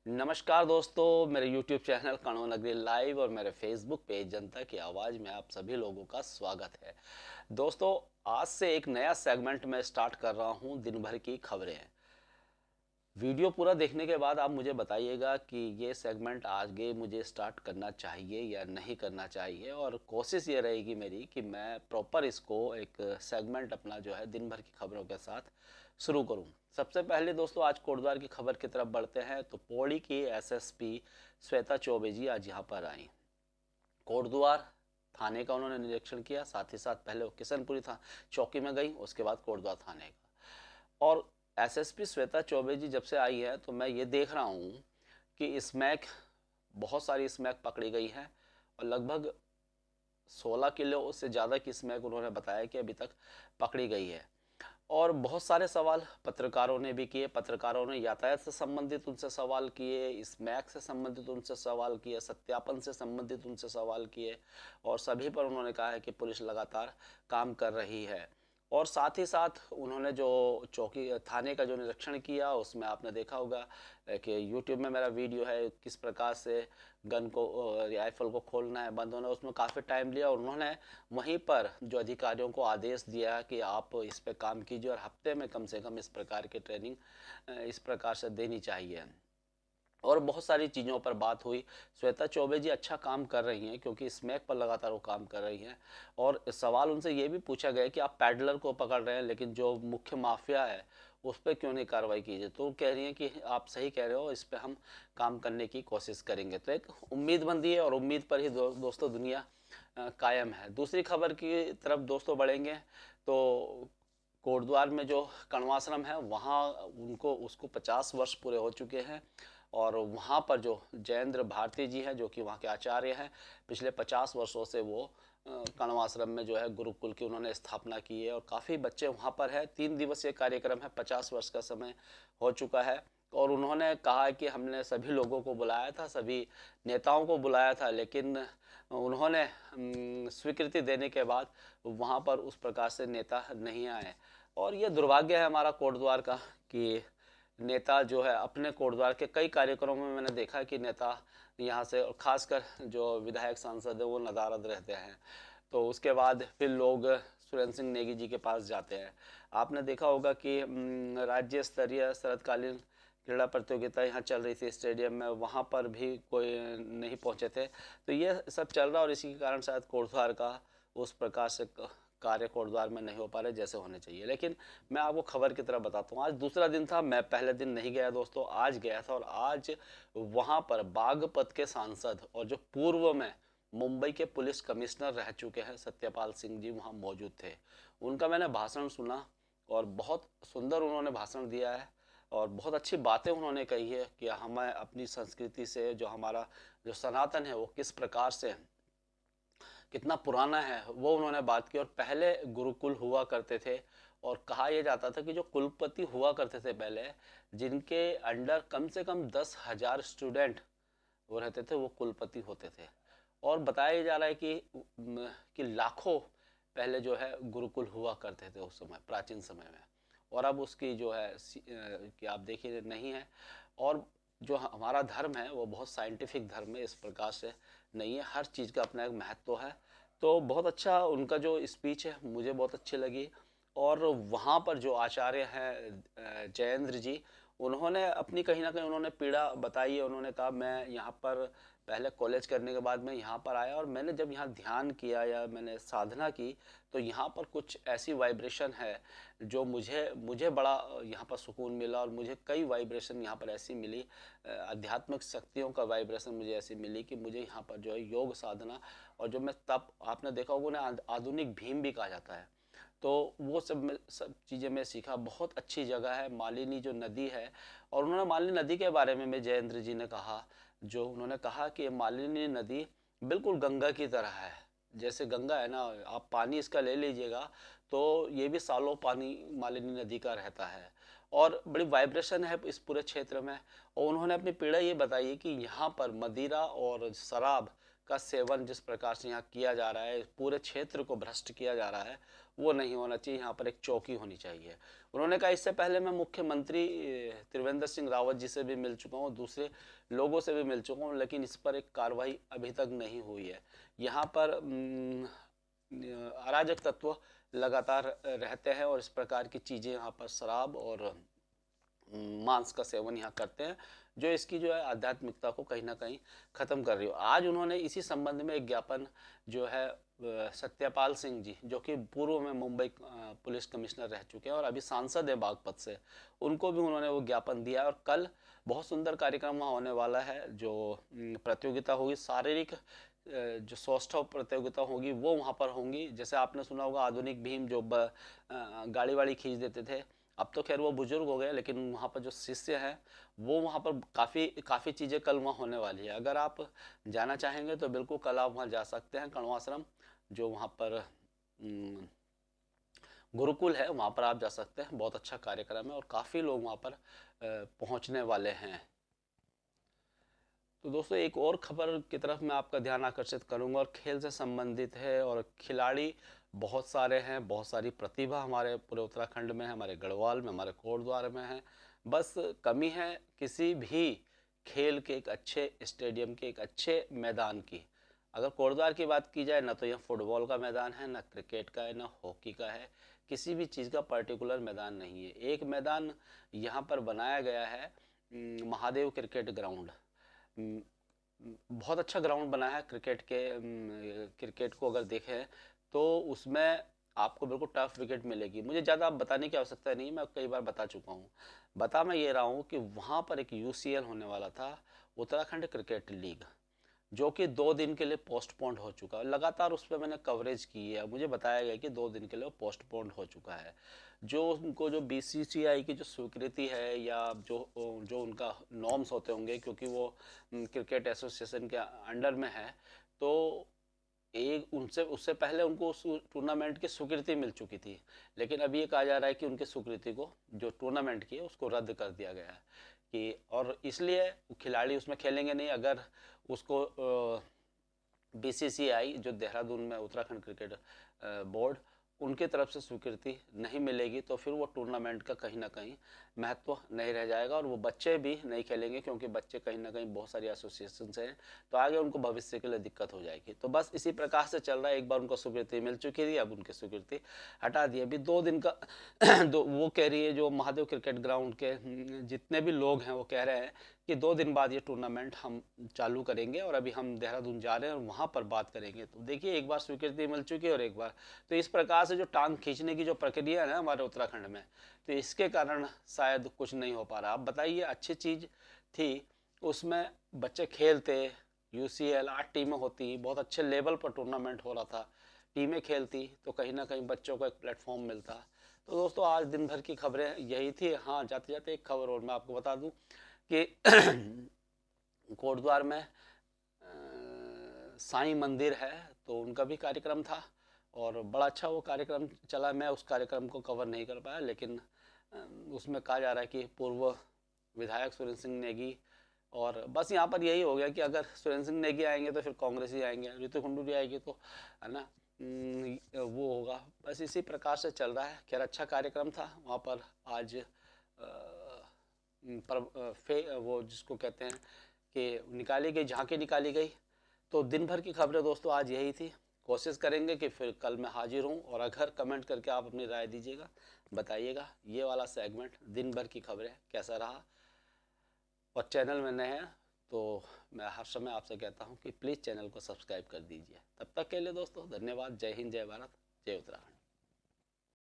नमस्कार दोस्तों, मेरे YouTube चैनल कणव नगरी लाइव और मेरे Facebook पेज जनता की आवाज़ में आप सभी लोगों का स्वागत है। दोस्तों, आज से एक नया सेगमेंट मैं स्टार्ट कर रहा हूं, दिन भर की खबरें। वीडियो पूरा देखने के बाद आप मुझे बताइएगा कि ये सेगमेंट आगे मुझे स्टार्ट करना चाहिए या नहीं करना चाहिए, और कोशिश ये रहेगी मेरी कि मैं प्रॉपर इसको एक सेगमेंट अपना जो है दिन भर की खबरों के साथ शुरू करूं। सबसे पहले दोस्तों, आज कोटद्वार की खबर की तरफ बढ़ते हैं। तो पौड़ी की एसएसपी श्वेता चौबे जी आज यहाँ पर आई। कोटद्वार थाने का उन्होंने निरीक्षण किया, साथ ही साथ पहले वो किशनपुरी था चौकी में गई, उसके बाद कोटद्वार थाने का। और एसएसपी श्वेता चौबे जी जब से आई है तो मैं ये देख रहा हूँ कि स्मैक, बहुत सारी स्मैक पकड़ी गई है, और लगभग 16 किलो से ज़्यादा की स्मैक उन्होंने बताया कि अभी तक पकड़ी गई है। और बहुत सारे सवाल पत्रकारों ने भी किए। पत्रकारों ने यातायात से संबंधित उनसे सवाल किए, स्मैक से संबंधित उनसे सवाल किए, सत्यापन से संबंधित उनसे सवाल किए, और सभी पर उन्होंने कहा है कि पुलिस लगातार काम कर रही है। और साथ ही साथ उन्होंने जो चौकी थाने का जो निरीक्षण किया, उसमें आपने देखा होगा कि यूट्यूब में मेरा वीडियो है, किस प्रकार से गन को, राइफल को खोलना है, बंद होना है, उसमें काफ़ी टाइम लिया। और उन्होंने वहीं पर जो अधिकारियों को आदेश दिया कि आप इस पे काम कीजिए और हफ्ते में कम से कम इस प्रकार की ट्रेनिंग इस प्रकार से देनी चाहिए। और बहुत सारी चीज़ों पर बात हुई। श्वेता चौबे जी अच्छा काम कर रही हैं, क्योंकि स्मैक पर लगातार वो काम कर रही हैं। और सवाल उनसे ये भी पूछा गया कि आप पैडलर को पकड़ रहे हैं, लेकिन जो मुख्य माफिया है उस पर क्यों नहीं कार्रवाई कीजिए। तो कह रही हैं कि आप सही कह रहे हो, इस पर हम काम करने की कोशिश करेंगे। तो एक उम्मीद बंदी है, और उम्मीद पर ही दोस्तों दुनिया कायम है। दूसरी खबर की तरफ दोस्तों बढ़ेंगे तो कोटद्वार में जो कण्वाश्रम है, वहाँ उनको उसको 50 वर्ष पूरे हो चुके हैं। और वहाँ पर जो जयेंद्र भारती जी हैं, जो कि वहाँ के आचार्य हैं, पिछले 50 वर्षों से वो कण्वाश्रम में जो है गुरुकुल की उन्होंने स्थापना की है, और काफ़ी बच्चे वहाँ पर है। 3 दिवसीय कार्यक्रम है, 50 वर्ष का समय हो चुका है। और उन्होंने कहा कि हमने सभी लोगों को बुलाया था, सभी नेताओं को बुलाया था, लेकिन उन्होंने स्वीकृति देने के बाद वहाँ पर उस प्रकार से नेता नहीं आए। और ये दुर्भाग्य है हमारा कोटद्वार का कि नेता जो है अपने कोटद्वार के कई कार्यक्रमों में मैंने देखा कि नेता यहाँ से, और खासकर जो विधायक सांसद है, वो नदारद रहते हैं। तो उसके बाद फिर लोग सुरेंद्र सिंह नेगी जी के पास जाते हैं। आपने देखा होगा कि राज्य स्तरीय शरतकालीन क्रीड़ा प्रतियोगिता यहाँ चल रही थी स्टेडियम में, वहाँ पर भी कोई नहीं पहुँचे थे। तो ये सब चल रहा, और इसी के कारण शायद कोटद्वार का उस प्रकार से कार्य कोटद्वार में नहीं हो पा रहे जैसे होने चाहिए। लेकिन मैं आपको खबर की तरफ बताता हूँ। आज दूसरा दिन था, मैं पहले दिन नहीं गया दोस्तों, आज गया था। और आज वहाँ पर बागपत के सांसद और जो पूर्व में मुंबई के पुलिस कमिश्नर रह चुके हैं सत्यपाल सिंह जी वहाँ मौजूद थे। उनका मैंने भाषण सुना, और बहुत सुंदर उन्होंने भाषण दिया है, और बहुत अच्छी बातें उन्होंने कही है कि हमें अपनी संस्कृति से, जो हमारा जो सनातन है वो किस प्रकार से कितना पुराना है, वो उन्होंने बात की। और पहले गुरुकुल हुआ करते थे, और कहा यह जाता था कि जो कुलपति हुआ करते थे पहले, जिनके अंडर कम से कम 10,000 स्टूडेंट वो रहते थे, वो कुलपति होते थे। और बताया जा रहा है कि लाखों पहले जो है गुरुकुल हुआ करते थे उस समय, प्राचीन समय में। और अब उसकी जो है कि आप देखिए नहीं है। और जो हमारा धर्म है वो बहुत साइंटिफिक धर्म है, इस प्रकार से नहीं है, हर चीज़ का अपना एक महत्व है। तो बहुत अच्छा उनका जो स्पीच है मुझे बहुत अच्छी लगी। और वहाँ पर जो आचार्य हैं जयेंद्र जी, उन्होंने अपनी कहीं ना कहीं उन्होंने पीड़ा बताई है। उन्होंने कहा मैं यहाँ पर पहले कॉलेज करने के बाद मैं यहाँ पर आया, और मैंने जब यहाँ ध्यान किया या मैंने साधना की, तो यहाँ पर कुछ ऐसी वाइब्रेशन है जो मुझे मुझे बड़ा यहाँ पर सुकून मिला। और मुझे कई वाइब्रेशन यहाँ पर ऐसी मिली, आध्यात्मिक शक्तियों का वाइब्रेशन मुझे ऐसी मिली कि मुझे यहाँ पर जो है योग साधना, और जो मैं तप, आपने देखा होगा उन्हें आधुनिक भीम भी कहा जाता है। तो वो सब चीज़ें मैं सीखा। बहुत अच्छी जगह है मालिनी जो नदी है। और उन्होंने मालिनी नदी के बारे में जयेंद्र जी ने कहा, जो उन्होंने कहा कि मालिनी नदी बिल्कुल गंगा की तरह है। जैसे गंगा है ना, आप पानी इसका ले लीजिएगा तो ये भी सालों पानी मालिनी नदी का रहता है, और बड़ी वाइब्रेशन है इस पूरे क्षेत्र में। और उन्होंने अपनी पीड़ा ये बताई कि यहाँ पर मदिरा और शराब का सेवन जिस प्रकार से यहाँ किया जा रहा है, पूरे क्षेत्र को भ्रष्ट किया जा रहा है, वो नहीं होना चाहिए। यहाँ पर एक चौकी होनी चाहिए। उन्होंने कहा इससे पहले मैं मुख्यमंत्री त्रिवेंद्र सिंह रावत जी से भी मिल चुका हूँ, दूसरे लोगों से भी मिल चुका हूँ, लेकिन इस पर एक कार्रवाई अभी तक नहीं हुई है। यहाँ पर अराजक तत्व लगातार रहते हैं और इस प्रकार की चीज़ें यहाँ पर शराब और मांस का सेवन यहाँ करते हैं, जो इसकी जो है आध्यात्मिकता को कहीं ना कहीं ख़त्म कर रही हो। आज उन्होंने इसी संबंध में एक ज्ञापन जो है सत्यपाल सिंह जी, जो कि पूर्व में मुंबई पुलिस कमिश्नर रह चुके हैं और अभी सांसद हैं बागपत से, उनको भी उन्होंने वो ज्ञापन दिया। और कल बहुत सुंदर कार्यक्रम वहाँ होने वाला है, जो प्रतियोगिता होगी, शारीरिक जो सौष्ठव प्रतियोगिता होगी वो वहाँ पर होंगी। जैसे आपने सुना होगा आधुनिक भीम जो गाड़ी वाड़ी खींच देते थे, अब तो खैर वो बुजुर्ग हो गए, लेकिन वहाँ पर जो शिष्य हैं वो वहाँ पर काफ़ी चीज़ें कल वहाँ होने वाली है। अगर आप जाना चाहेंगे तो बिल्कुल कल आप वहाँ जा सकते हैं। कण्वाश्रम जो वहाँ पर गुरुकुल है, वहाँ पर आप जा सकते हैं। बहुत अच्छा कार्यक्रम है और काफ़ी लोग वहाँ पर पहुँचने वाले हैं। तो दोस्तों एक और खबर की तरफ मैं आपका ध्यान आकर्षित करूंगा और खेल से संबंधित है। और खिलाड़ी बहुत सारे हैं, बहुत सारी प्रतिभा हमारे पूरे उत्तराखंड में है, हमारे गढ़वाल में, हमारे कोटद्वार में है। बस कमी है किसी भी खेल के एक अच्छे स्टेडियम के, एक अच्छे मैदान की। अगर कोटद्वार की बात की जाए ना, तो यह फुटबॉल का मैदान है, ना क्रिकेट का है, ना हॉकी का है, किसी भी चीज़ का पर्टिकुलर मैदान नहीं है। एक मैदान यहाँ पर बनाया गया है, महादेव क्रिकेट ग्राउंड। बहुत अच्छा ग्राउंड बना है क्रिकेट के। क्रिकेट को अगर देखें तो उसमें आपको बिल्कुल टफ विकेट मिलेगी। मुझे ज़्यादा बताने की आवश्यकता नहीं, मैं कई बार बता चुका हूँ। बता मैं ये रहा हूँ कि वहाँ पर एक यूसीएल होने वाला था, उत्तराखंड क्रिकेट लीग, जो कि 2 दिन के लिए पोस्टपोन्ड हो चुका है। लगातार उस पर मैंने कवरेज की है, मुझे बताया गया कि 2 दिन के लिए पोस्टपोन्ड हो चुका है। जो उनको जो बीसीसीआई की जो स्वीकृति है, या जो जो उनका नॉर्म्स होते होंगे, क्योंकि वो क्रिकेट एसोसिएशन के अंडर में है, तो एक उनसे उससे पहले उनको उस टूर्नामेंट की स्वीकृति मिल चुकी थी। लेकिन अभी ये कहा जा रहा है कि उनकी स्वीकृति को, जो टूर्नामेंट की है, उसको रद्द कर दिया गया है कि, और इसलिए खिलाड़ी उसमें खेलेंगे नहीं। अगर उसको बीसीसीआई जो देहरादून में उत्तराखंड क्रिकेट बोर्ड, उनके तरफ से स्वीकृति नहीं मिलेगी, तो फिर वो टूर्नामेंट का कहीं ना कहीं महत्व नहीं रह जाएगा और वो बच्चे भी नहीं खेलेंगे, क्योंकि बच्चे कहीं ना कहीं बहुत सारी एसोसिएशन हैं, तो आगे उनको भविष्य के लिए दिक्कत हो जाएगी। तो बस इसी प्रकार से चल रहा है। एक बार उनको स्वीकृति मिल चुकी थी, अब उनकी स्वीकृति हटा दी। अभी 2 दिन का वो कह रही है, जो महादेव क्रिकेट ग्राउंड के जितने भी लोग हैं वो कह रहे हैं कि 2 दिन बाद ये टूर्नामेंट हम चालू करेंगे और अभी हम देहरादून जा रहे हैं और वहाँ पर बात करेंगे। तो देखिए, एक बार स्वीकृति मिल चुकी है और एक बार, तो इस प्रकार से जो टांग खींचने की जो प्रक्रिया है ना हमारे उत्तराखंड में, तो इसके कारण शायद कुछ नहीं हो पा रहा। आप बताइए, अच्छी चीज़ थी, उसमें बच्चे खेलते, यूसीएल 8 टीमें होती, बहुत अच्छे लेवल पर टूर्नामेंट हो रहा था, टीमें खेलती, तो कहीं ना कहीं बच्चों को एक प्लेटफॉर्म मिलता। तो दोस्तों आज दिन भर की खबरें यही थी। हाँ, जाते जाते एक खबर और मैं आपको बता दूं कि कोटद्वार में साईं मंदिर है, तो उनका भी कार्यक्रम था और बड़ा अच्छा वो कार्यक्रम चला। मैं उस कार्यक्रम को कवर नहीं कर पाया, लेकिन उसमें कहा जा रहा है कि पूर्व विधायक सुरेंद्र सिंह नेगी, और बस यहाँ पर यही हो गया कि अगर सुरेंद्र सिंह नेगी आएंगे तो फिर कांग्रेस ही आएंगे, ऋतु खंडूरी आएगी तो, है ना, वो होगा। बस इसी प्रकार से चल रहा है। खैर अच्छा कार्यक्रम था वहाँ पर आज। वो जिसको कहते हैं कि निकाली गई, झांकी निकाली गई। तो दिन भर की खबरें दोस्तों आज यही थी। कोशिश करेंगे कि फिर कल मैं हाजिर हूँ, और अगर कमेंट करके आप अपनी राय दीजिएगा, बताइएगा ये वाला सेगमेंट दिन भर की खबरें कैसा रहा। और चैनल में नए हैं तो मैं हर समय आपसे कहता हूँ कि प्लीज़ चैनल को सब्सक्राइब कर दीजिए। तब तक के लिए दोस्तों धन्यवाद। जय हिंद, जय भारत, जय उत्तराखंड।